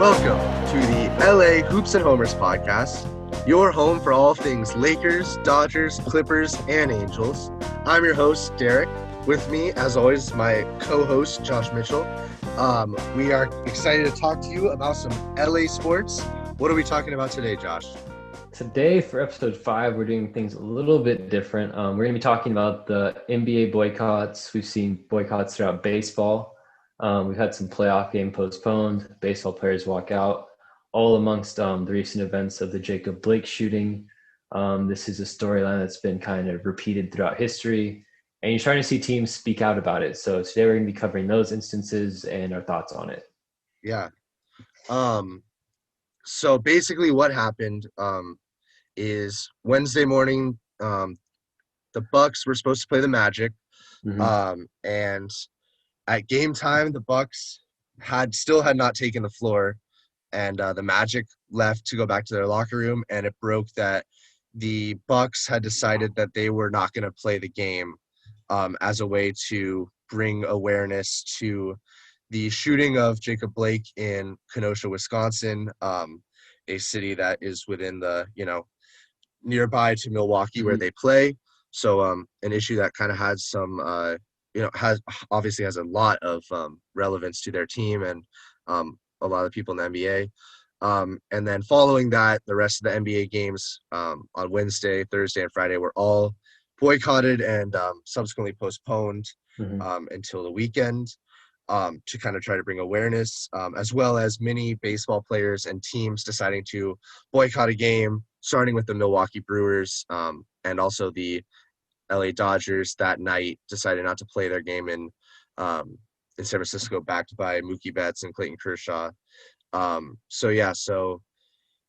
Welcome to the LA Hoops and Homers podcast, your home for all things Lakers, Dodgers, Clippers, and Angels. I'm your host, Derek. With me, as always, my co-host, Josh Mitchell. We are excited to talk to you about some LA sports. What are we talking about today, Josh? Today, for episode 5, we're doing things a little bit different. We're going to be talking about the NBA boycotts. We've seen boycotts throughout baseball. We've had some playoff game postponed, baseball players walk out, all amongst the recent events of the Jacob Blake shooting. This is a storyline that's been kind of repeated throughout history, and you're starting to see teams speak out about it. So today we're going to be covering those instances and our thoughts on it. Yeah. So basically what happened is Wednesday morning, the Bucks were supposed to play the Magic. And at game time, the Bucks still had not taken the floor, and the Magic left to go back to their locker room, and it broke that the Bucks had decided that they were not going to play the game as a way to bring awareness to the shooting of Jacob Blake in Kenosha, Wisconsin, a city that is within the, nearby to Milwaukee where they play. So an issue that kind of has some, has a lot of relevance to their team and a lot of people in the NBA. And then following that, the rest of the NBA games on Wednesday, Thursday, and Friday were all boycotted and subsequently postponed until the weekend to kind of try to bring awareness, as well as many baseball players and teams deciding to boycott a game, starting with the Milwaukee Brewers and also the LA Dodgers that night decided not to play their game in San Francisco, backed by Mookie Betts and Clayton Kershaw. So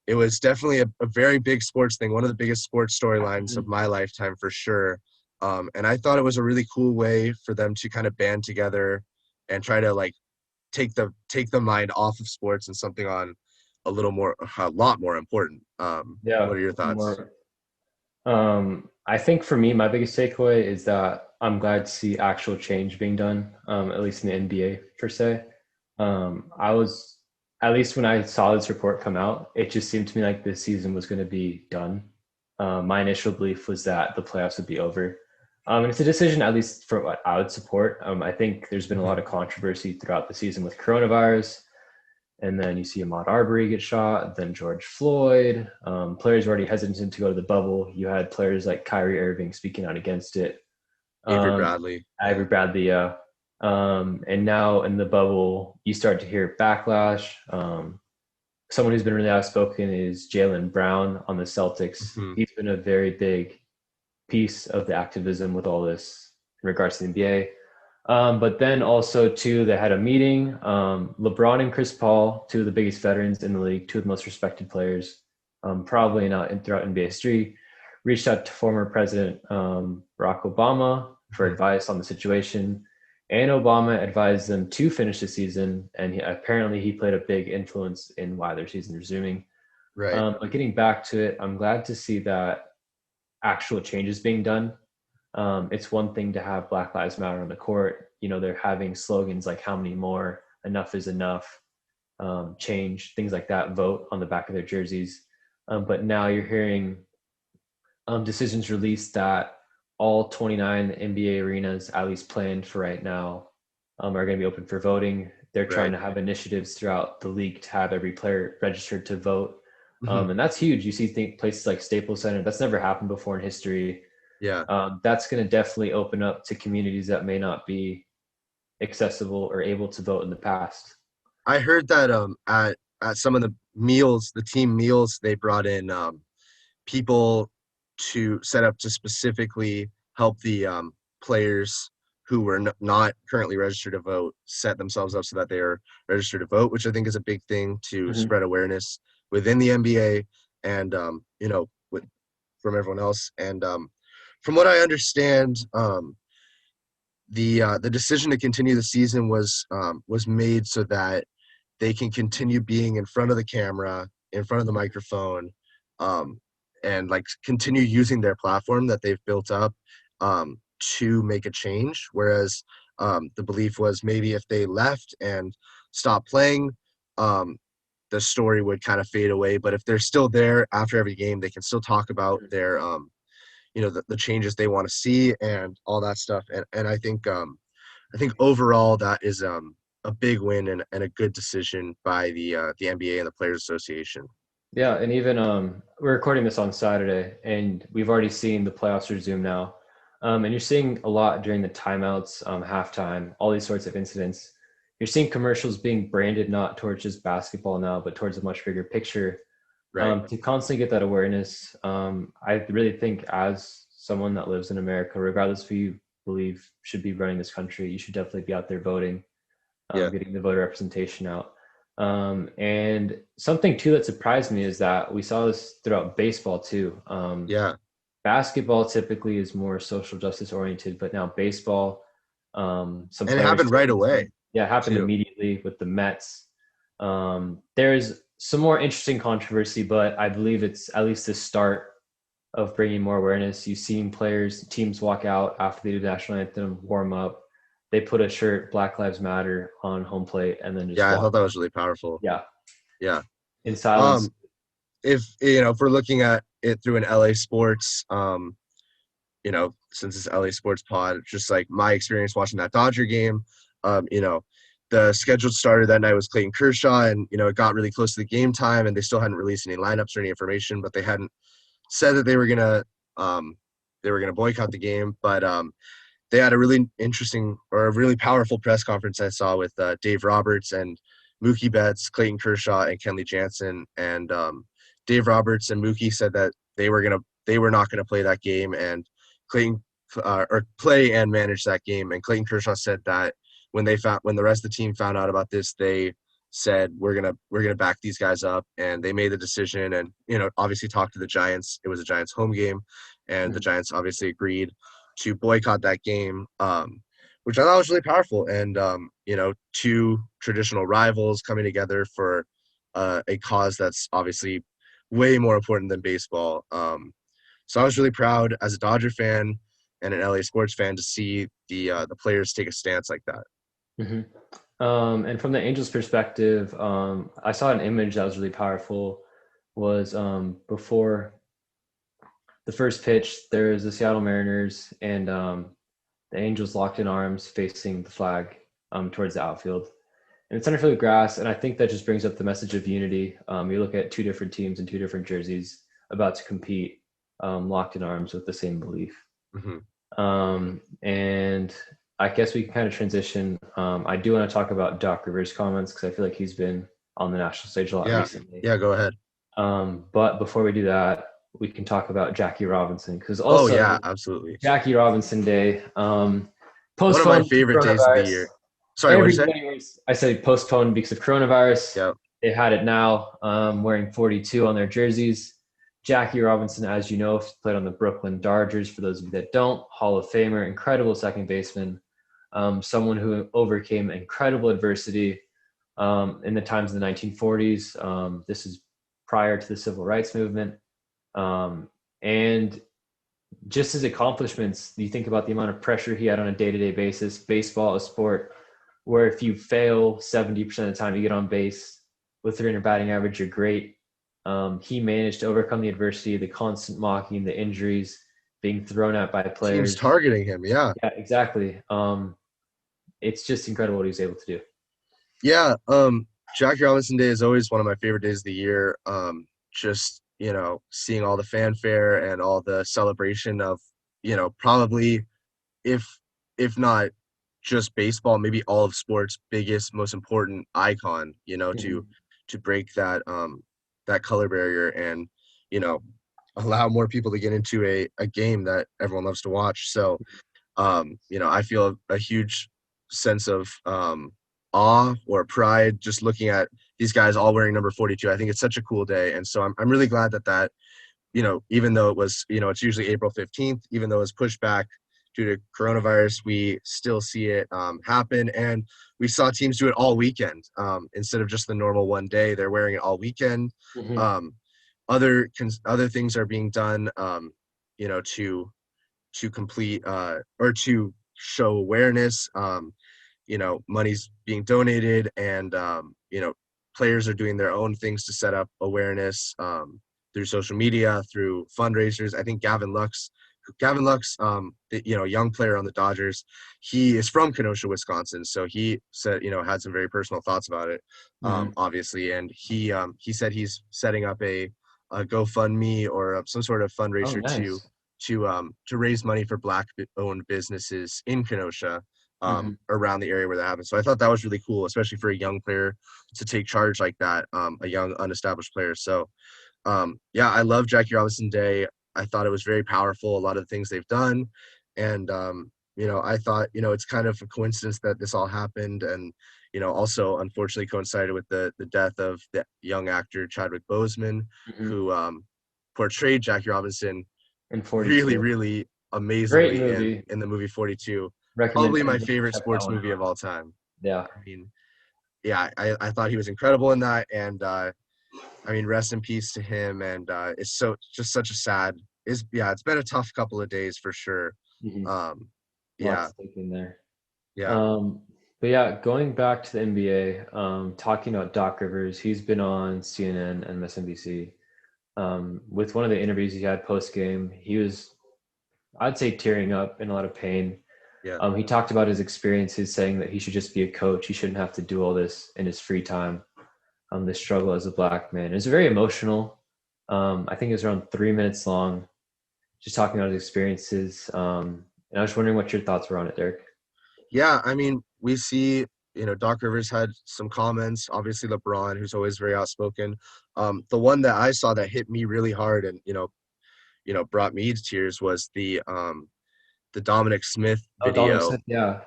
it was definitely a very big sports thing, one of the biggest sports storylines of my lifetime for sure. And I thought it was a really cool way for them to kind of band together and try to take the mind off of sports and something on a lot more important. What are your thoughts? I think for me, my biggest takeaway is that I'm glad to see actual change being done, at least in the NBA per se. At least when I saw this report come out, it just seemed to me like this season was going to be done. My initial belief was that the playoffs would be over. And it's a decision, at least for what I would support. I think there's been a lot of controversy throughout the season with coronavirus. And then you see Ahmaud Arbery get shot, then George Floyd. Players were already hesitant to go to the bubble. You had players like Kyrie Irving speaking out against it. Avery Bradley. Yeah. And now in the bubble, you start to hear backlash. Someone who's been really outspoken is Jaylen Brown on the Celtics. He's been a very big piece of the activism with all this in regards to the NBA. But then also, too, they had a meeting. LeBron and Chris Paul, two of the biggest veterans in the league, two of the most respected players, probably not throughout NBA history, reached out to former President Barack Obama for advice on the situation. And Obama advised them to finish the season, and apparently he played a big influence in why their season resuming. Right. But getting back to it, I'm glad to see that actual changes being done. It's one thing to have Black Lives Matter on the court. They're having slogans like "How many more?" "Enough is enough," change, things like that, vote on the back of their jerseys. But now you're hearing decisions released that all 29 NBA arenas, at least planned for right now, are going to be open for voting. They're trying to have initiatives throughout the league to have every player registered to vote. And that's huge. You see places like Staples Center, that's never happened before in history. Yeah. That's going to definitely open up to communities that may not be accessible or able to vote in the past. I heard that at some of the meals, the team meals, they brought in people to set up to specifically help the players who were not currently registered to vote set themselves up so that they are registered to vote, which I think is a big thing to spread awareness within the NBA and from everyone else. And from what I understand, the decision to continue the season was made so that they can continue being in front of the camera, in front of the microphone, and continue using their platform that they've built up to make a change. Whereas the belief was maybe if they left and stopped playing, the story would kind of fade away. But if they're still there after every game, they can still talk about their the changes they want to see and all that stuff. And I think overall that is a big win and a good decision by the NBA and the Players Association. Yeah, and even we're recording this on Saturday, and we've already seen the playoffs resume now. And you're seeing a lot during the timeouts, halftime, all these sorts of incidents. You're seeing commercials being branded not towards just basketball now, but towards a much bigger picture. Right. To constantly get that awareness, I really think as someone that lives in America, regardless of who you believe should be running this country, you should definitely be out there voting, Yeah. getting the voter representation out. And something too that surprised me is that we saw this throughout baseball too. Yeah. Basketball typically is more social justice oriented, but now baseball, some And it players, happened right away yeah, happened too. immediately with the Mets. There's some more interesting controversy, but I believe it's at least the start of bringing more awareness. You've seen teams walk out after they do the national anthem, warm up. They put a shirt, Black Lives Matter, on home plate, and then just Yeah, I walk. thought that was really powerful. Yeah, Yeah. in silence. Um, if we're looking at it through an LA sports, since it's LA Sports Pod, just like my experience watching that Dodger game, the scheduled starter that night was Clayton Kershaw, and it got really close to the game time, and they still hadn't released any lineups or any information, but they hadn't said that they were gonna boycott the game. But they had a really interesting or a really powerful press conference I saw with Dave Roberts and Mookie Betts, Clayton Kershaw, and Kenley Jansen. And Dave Roberts and Mookie said that they were not gonna play that game, and Clayton or play and manage that game. And Clayton Kershaw said that when the rest of the team found out about this, they said we're gonna back these guys up, and they made the decision. And obviously talked to the Giants. It was a Giants home game, and the Giants obviously agreed to boycott that game, which I thought was really powerful. And two traditional rivals coming together for a cause that's obviously way more important than baseball. So I was really proud as a Dodger fan and an LA sports fan to see the players take a stance like that. And from the Angels' perspective, I saw an image that was really powerful. Was before the first pitch, there was the Seattle Mariners and the Angels locked in arms facing the flag towards the outfield. And it's center field grass, and I think that just brings up the message of unity. You look at two different teams in two different jerseys about to compete, locked in arms with the same belief. And I guess we can kind of transition. I do want to talk about Doc Rivers' comments because I feel like he's been on the national stage a lot recently. Yeah, go ahead. But before we do that, we can talk about Jackie Robinson because Absolutely. Jackie Robinson Day. One of my favorite days of the year. Sorry, what did you say? I said postponed because of coronavirus. Yep. They had it now, wearing 42 on their jerseys. Jackie Robinson, as you know, played on the Brooklyn Dodgers. For those of you that don't, Hall of Famer, incredible second baseman, someone who overcame incredible adversity in the times of the 1940s. This is prior to the Civil Rights Movement. And just his accomplishments, you think about the amount of pressure he had on a day-to-day basis. Baseball, a sport where if you fail 70% of the time you get on base with 300 batting average, you're great. He managed to overcome the adversity, the constant mocking, the injuries, being thrown at by players. Teams targeting him, yeah. Yeah, exactly. It's just incredible what he was able to do. Yeah, Jackie Robinson Day is always one of my favorite days of the year. Just, seeing all the fanfare and all the celebration of, probably if not just baseball, maybe all of sports' biggest, most important icon, to break that that color barrier and, allow more people to get into a game that everyone loves to watch. So, I feel a huge sense of awe or pride just looking at these guys all wearing number 42. I think it's such a cool day. And so I'm really glad that, even though it was, it's usually April 15th, even though it was pushed back due to coronavirus, we still see it happen. And we saw teams do it all weekend instead of just the normal one day. They're wearing it all weekend. Other things are being done, to complete or to show awareness. Money's being donated, and players are doing their own things to set up awareness through social media, through fundraisers. I think Gavin Lux, young player on the Dodgers, he is from Kenosha, Wisconsin. So he said, had some very personal thoughts about it, Mm-hmm. obviously. And he said he's setting up a GoFundMe or some sort of Oh, fundraiser nice. to raise money for Black-owned businesses in Kenosha, Mm-hmm. around the area where that happened. So I thought that was really cool, especially for a young player to take charge like that, a young unestablished player. So yeah, I love Jackie Robinson Day. I thought it was very powerful, a lot of the things they've done. And, I thought, it's kind of a coincidence that this all happened. And, also unfortunately coincided with the death of the young actor Chadwick Boseman, Mm-hmm. who portrayed Jackie Robinson And really, 42. really Great amazingly movie. in the movie 42. Recommend Probably my everybody favorite check that sports one movie of out. all time. Yeah. I mean, yeah, I thought he was incredible in that. And, I mean, rest in peace to him. And it's just such a it's been a tough couple of days for sure. Mm-hmm. Um, yeah, Lots to take in there. yeah, Um, but yeah, going back to the NBA, talking about Doc Rivers, he's been on CNN and MSNBC. With one of the interviews he had post game, he was, I'd say, tearing up in a lot of pain. yeah, He talked about his experiences, saying that he should just be a coach. He shouldn't have to do all this in his free time. The struggle as a black man. It was very emotional. I think it was around 3 minutes long, just talking about his experiences. And I was wondering what your thoughts were on it, Derek. yeah. I mean, we see, Doc Rivers had some comments. Obviously, LeBron, who's always very outspoken. The one that I saw that hit me really hard and brought me to tears was the Dominic Smith Oh, Dominic video Smith, yeah.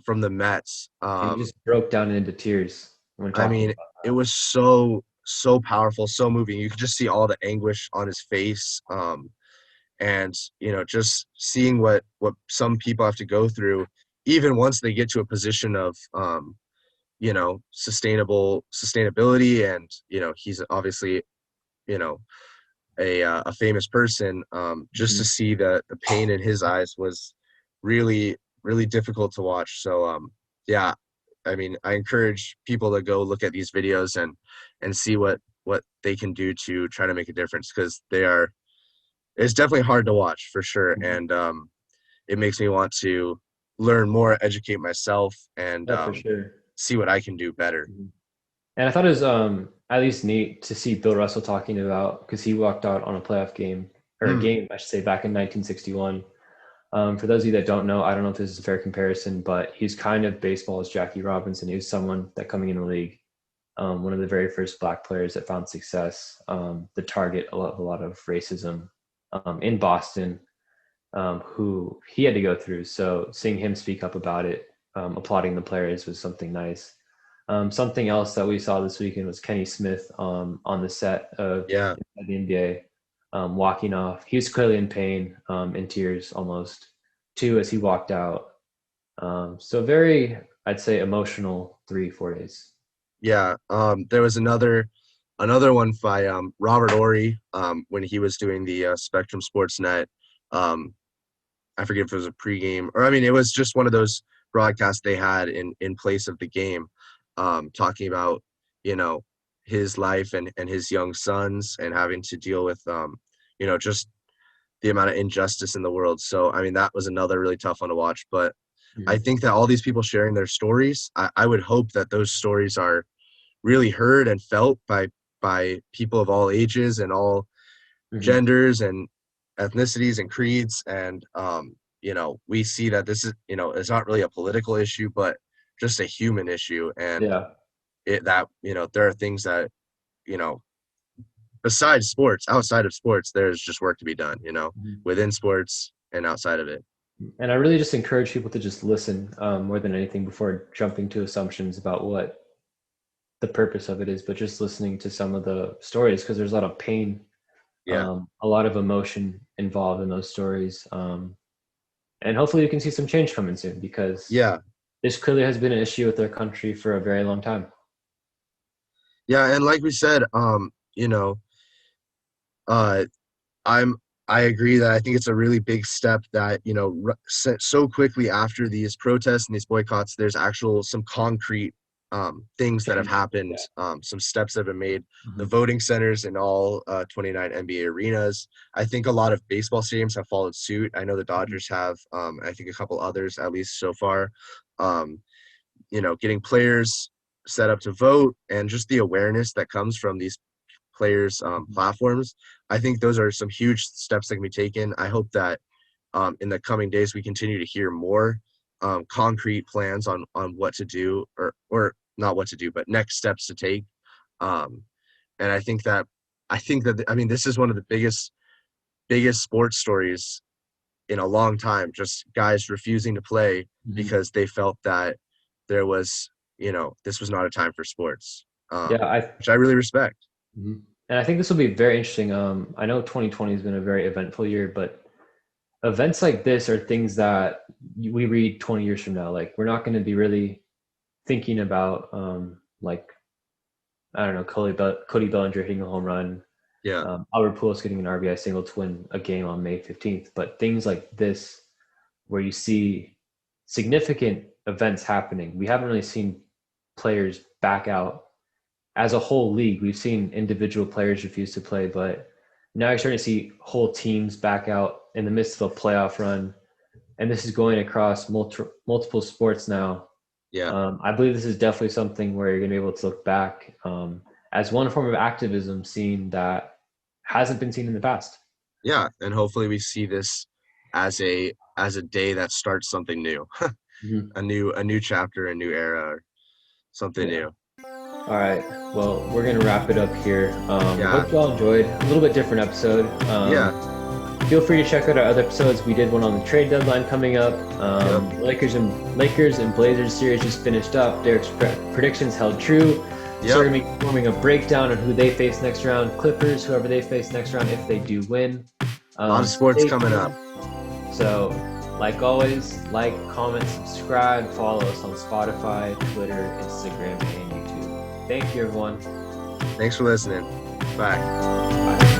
from the Mets. And he just broke down into tears when I talking mean, about it that. was so powerful, so moving. You could just see all the anguish on his face, and just seeing what some people have to go through, even once they get to a position of sustainability, and he's obviously you know a famous person. Just Mm-hmm. to see the pain in his eyes was really really difficult to watch. So yeah, I mean, I encourage people to go look at these videos and see what they can do to try to make a difference, because it's definitely hard to watch for sure. Mm-hmm. And it makes me want to learn more, educate myself, and Yeah, for sure. see what I can do better. Mhm. And I thought it was at least neat to see Bill Russell talking about, because he walked out on a playoff game, or a Mm, game, I should say, back in 1961. For those of you that don't know, I don't know if this is a fair comparison, but he's kind of baseball's Jackie Robinson. He was someone that coming in the league, one of the very first black players that found success, the target of a lot of racism in Boston, who he had to go through. So seeing him speak up about it, applauding the players, was something nice. Something else that we saw this weekend was Kenny Smith on the set of yeah, the NBA, walking off. He was clearly in pain, in tears almost, too, as he walked out. So very, I'd say, emotional 3-4 days. yeah. There was another one by Robert Ory, when he was doing the Spectrum Sportsnet. Um, I forget if it was a pregame, or I mean, it was just one of those broadcasts they had in place of the game, talking about you know his life and his young sons, and having to deal with just the amount of injustice in the world. So I mean, that was another really tough one to watch. But I Mhm. think that all these people sharing their stories, I would hope that those stories are really heard and felt by people of all ages and all Mhm. genders and ethnicities and creeds. And we see that this is it's not really a political issue, but just a human issue. And Yeah. there are things that you know besides sports, outside of sports, there's just work to be done, Mhm. within sports and outside of it. And I really just encourage people to just listen, more than anything, before jumping to assumptions about what the purpose of it is, but just listening to some of the stories, because there's a lot of pain, Yeah, a lot of emotion involved in those stories. And hopefully you can see some change coming soon, because yeah, this clearly has been an issue with their country for a very long time. yeah. And like we said, uh I'm I agree that I think it's a really big step that so quickly after these protests and these boycotts, there's actual some concrete things that have happened, some steps that have been made, the Mhm. voting centers in all 29 NBA arenas. I think a lot of baseball stadiums have followed suit. I know the Dodgers have, I think a couple others, at least so far. Um, getting players set up to vote and just the awareness that comes from these players' platforms. I think those are some huge steps that can be taken. I hope that in the coming days we continue to hear more concrete plans on what to do, or not what to do, but next steps to take. Um, and I think that I mean this is one of the biggest sports stories in a long time. Just guys refusing to play Mhm. because they felt that there was this was not a time for sports, Yeah, which I really respect. mhm. And I think this will be very interesting. I know 2020 has been a very eventful year, but events like this are things that we read 20 years from now. Like we're not going to be really thinking about like I don't know Cody Bellinger hitting a home run, Yeah, Albert Pujols getting an RBI single to win a game on May 15th. But things like this, where you see significant events happening, we haven't really seen players back out as a whole league. We've seen individual players refuse to play, but now you're starting to see whole teams back out in the midst of a playoff run, and this is going across multiple sports now. yeah, I believe this is definitely something where you're going to be able to look back as one form of activism seen that hasn't been seen in the past. yeah, and hopefully we see this as a day that starts something new, Mm-hmm. a new chapter, a new era, or something Yeah. new. All right. Well, we're going to wrap it up here. Yeah, Hope you all enjoyed a little bit different episode. yeah, Feel free to check out our other episodes. We did one on the trade deadline coming up. yep, Lakers and Blazers series just finished up. Derek's predictions held true. So we're yep. going to be forming a breakdown on who they face next round. Clippers, whoever they face next round, if they do win. A lot of sports Stay coming up. tuned. So, like always, like, comment, subscribe, follow us on Spotify, Twitter, Instagram, and YouTube. Thank you, everyone. Thanks for listening. Bye. Bye.